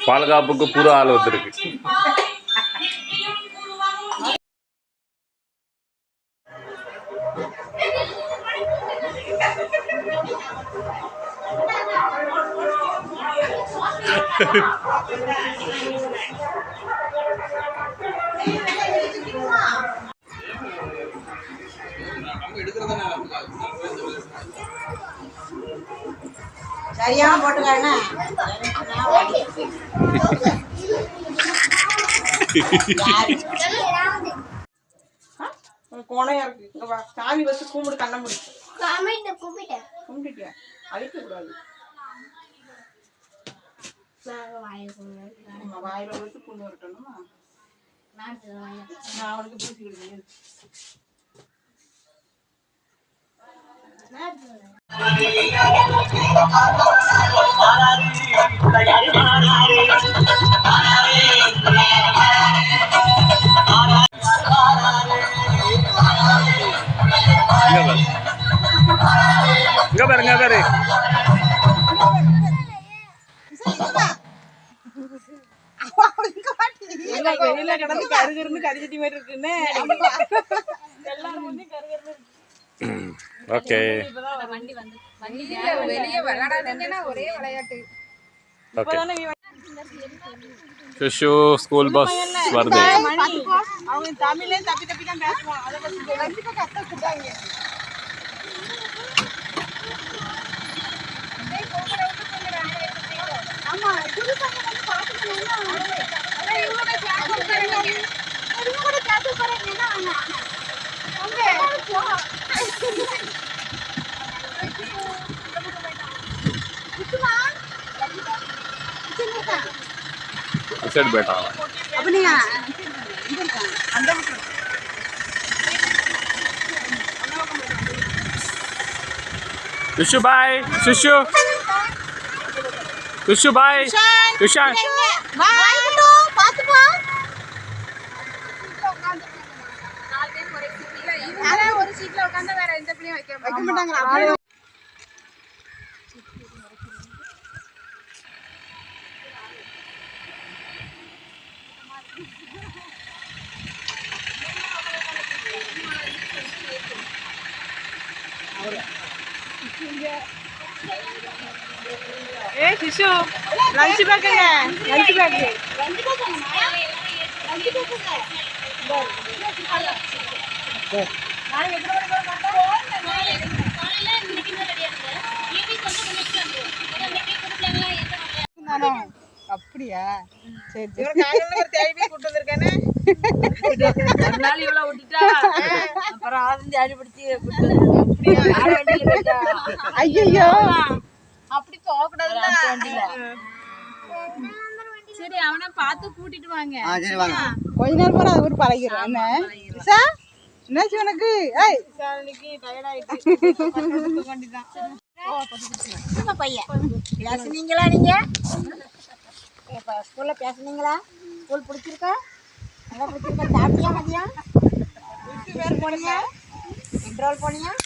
பால்காப்புக்கு புது ஆள் வந்துருக்கு. சரியான போட்டுக்காங்க. கோணையா இருக்கு. சாமி வச்சு கும்பிடு, கண்ண முடி. கும்பிட்டேன் அழிக்க கூடாது. வாயில வச்சு புண்ணு வரட்டணுமா? நான் அவனுக்கு பூசி விடுவேன். இங்க பாரு வெளியில கிடந்து கருகருன்னு கரிச்சட்டி மாதிரி இருக்குன்னு எல்லாரும் வந்து கருகருன்னு இருக்கு. ஓகே, வெளியே விளையாடாதீங்கன்னா ஒரே விளையாட்டு. சுஷு ஸ்கூல் பஸ் வருது. அவங்க தமிழ்ல தப்பி தப்பி தான் பேசுவாங்க. அதை பத்தி கத்த கூட்டாங்க. ஆமா, புதுசாக வந்து பாத்துக்கணும்னா இவங்க கேட்டு போறீங்கன்னா சைடு போயிட்டா. அப்படியா? சுஷு பாய். சுஷு சுஷு பாய். துஷான் பாய் டு பாத்து போ. ஒரு சீட்ல உட்கார்ந்தா வேற எந்த பிள்ளையும் வைக்க மாட்டாங்க. ஏ சிசு, லஞ்ச் பேக்குங்க. Lunch bag. அப்படியா? சரி சரி. ஒரு தேடி கூட்டு வந்திருக்கானே. ஒரு நாள் இவ்வளவு விட்டுட்டா அப்புறம் ஆதி அடிபடுத்தி ஐயோ அப்படி போக கூடாதுல. சரி, அவனை பார்த்து கூட்டிட்டு வாங்க. சரி வாங்க. கொஞ்ச நேரம் போற அது ஒரு பழகிரும். என்ன இசா, என்னாச்சு உனக்கு? ஏய் சாலிக்கு டயர்ட் ஆயிடுச்சு. கொண்டிதான். சும்மா பையன் பேசுனீங்களா? நீங்க ஸ்கூல்ல பேசுனீங்களா? ஸ்கூல் பிடிச்சிருக்கா? நல்லா பிடிச்சிருக்கா? சாப்பிட்டியா? மதியம் வீட்டு பேர் போனியா? இன்ட்ரோல் போனியா?